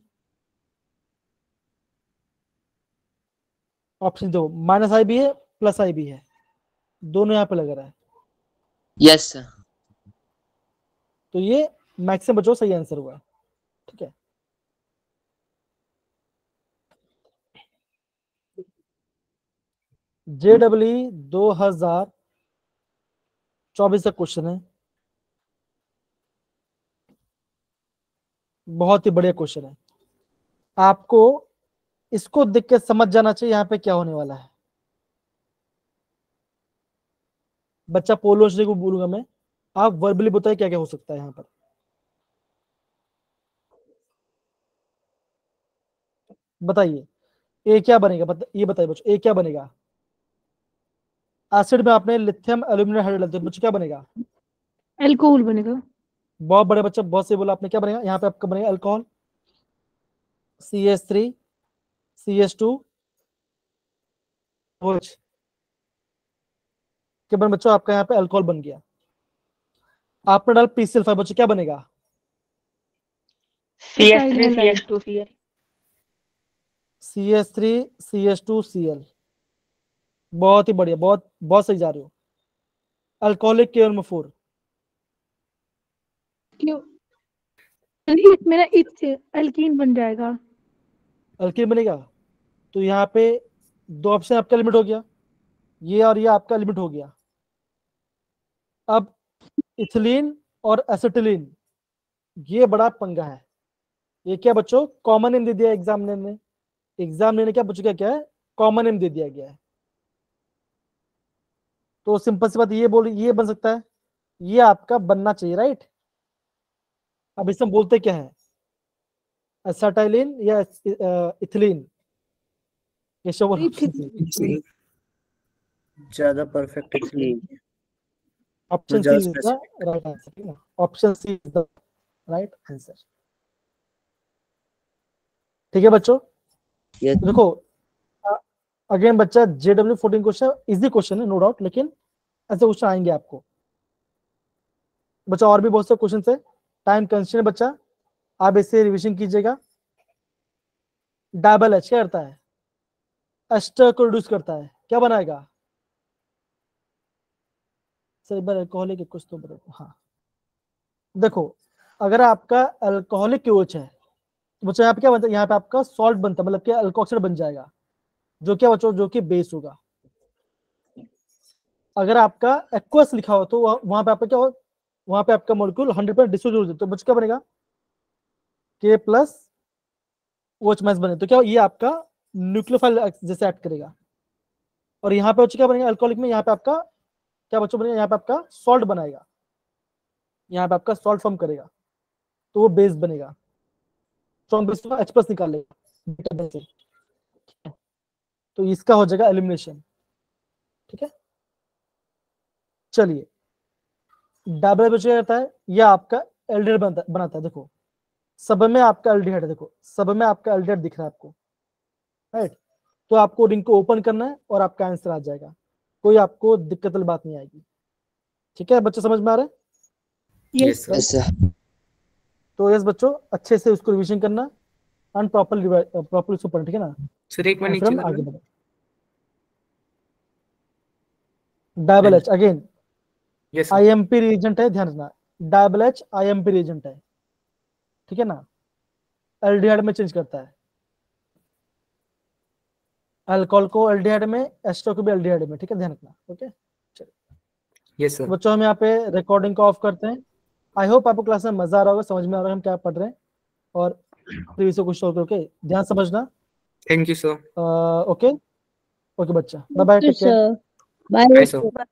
ऑप्शन दो, माइनस आई भी है प्लस आई भी है, दोनों यहाँ पे लग रहा है। Yes sir. तो ये मैक्सिमम बच्चों सही आंसर हुआ, ठीक है। JEE 2024 का क्वेश्चन है, बहुत ही बढ़िया क्वेश्चन है। आपको इसको देख के समझ जाना चाहिए यहाँ पे क्या होने वाला है। बच्चा पोलो को बोलूंगा मैं, आप वर्बली बताइए क्या क्या हो सकता है यहाँ पर। बताइए ए क्या बनेगा, ये बताइए बच्चों, ए क्या बनेगा। एसिड में आपने लिथियम एल्यूमिनियम हाइड्राइड डालते बच्चों, क्या बनेगा, अल्कोहल बनेगा। बहुत बड़े बच्चा, बहुत सही बोला आपने, क्या बनेगा यहाँ पे आपका बनेगा अल्कोहल, CH3 CH2 OH के बन बच्चों, आपका यहाँ पे अल्कोहल बन गया। आपने डाल PCl5 बच्चों, क्या बनेगा, CH3 CH2Cl। CH3 CH2Cl, बहुत ही बढ़िया, बहुत बहुत सही जा रहे हो। अल्कोहलिक KOMe4, क्यों नहीं, मेरा अल्कीन बन जाएगा। अल्कीन बनेगा। तो यहाँ पे 2 ऑप्शन आपका लिमिट हो गया, ये और ये आपका लिमिट हो गया। अब इथिलीन और एसिटिलीन, ये बड़ा पंगा है। ये क्या बच्चों, कॉमन नेम दे दिया एग्जाम ने, एग्जाम ने क्या बच्चों क्या है, कॉमन नेम दे दिया गया है। तो सिंपल सी बात ये बोल, ये बन सकता है, ये आपका बनना चाहिए, राइट। अब इसमें बोलते क्या है, एसिटाइलिन या इथिलीन, ये सब ज्यादा परफेक्ट इसलिए option C is the right answer, option C is the right answer, ठीक है बच्चों। Yes. देखो अगेन बच्चा, JEE 14 क्वेश्चन इजी क्वेश्चन है नो डाउट, लेकिन ऐसे क्वेश्चन आएंगे आपको बच्चा, और भी बहुत से क्वेश्चन है। टाइम कंस्ट्रेंट बच्चा, आप इसे रिवीजन कीजिएगा। डबल एच क्या करता है, एस्टर को रिड्यूस करता है, क्या बनाएगा, सर एक बार अल्कोहलिक कुछ तो बताओ। हाँ देखो, अगर आपका अल्कोहलिक OH है तो बच्चा यहाँ पे क्या बनता है, यहाँ पे आपका सॉल्ट बनता है, मतलब क्या अल्कोक्साइड बन जाएगा, जो क्या बच्चों, जो कि बेस होगा। अगर आपका एक्वस लिखा हो तो वहां पे आपका क्या हो, वहां पे आपका मॉलिक्यूल 100% डिसोल्व हो जाता है, तो बच्चा क्या बनेगा, K प्लस OH माइनस बने, तो क्या ये आपका न्यूक्लियोफाइल जैसे एक्ट करेगा। और यहाँ पे बच्चों क्या बनेगा, अल्कोहलिक में यहाँ पे आपका क्या बच्चों बनेगा, यहाँ पे आपका सॉल्ट बनाएगा, यहाँ पे आपका सॉल्ट फॉर्म करेगा, तो वो बेस बनेगा, तो H प्लस निकाल लेगा, तो इसका हो जाएगा एलिमिनेशन, ठीक है। चलिए डबल बच्चा रहता है, यह आपका एल्डिहाइड बनाता है। देखो सब में आपका एल्डिहाइड है, देखो सब में आपका एल्डिहाइड दिख रहा है आपको, राइट। तो आपको रिंग को ओपन करना है और आपका आंसर आ जाएगा, कोई आपको दिक्कत वाली बात नहीं आएगी, ठीक है बच्चे, समझ में आ रहा है। Yes sir. तो यस बच्चों, अच्छे से उसको रिवीजन करना एंड प्रॉपर उसको पढ़ना, ठीक है ना। सर एक मिनट फिर हम नीचे आगे बढ़े। Double H again, yes sir. IMP reagent है, ध्यान रखना, डबल एच आईएमपी रिएजेंट है, ठीक है ना, एल्डिहाइड में चेंज करता है, अल्कोहल को एल्डिहाइड में, एस्टर को भी एल्डिहाइड में, ठीक है, ध्यान रखना। Okay yes sir. बच्चों, हम यहाँ पे रिकॉर्डिंग को ऑफ करते हैं। आई होप आपको क्लास में मजा आ रहा होगा, समझ में आ रहा है हम क्या पढ़ रहे हैं, और प्लीज से कुछ ओके ध्यान समझना। Thank you sir. Okay okay बच्चा, bye bye, Thank you, take care. sir. Bye, bye sir. sir.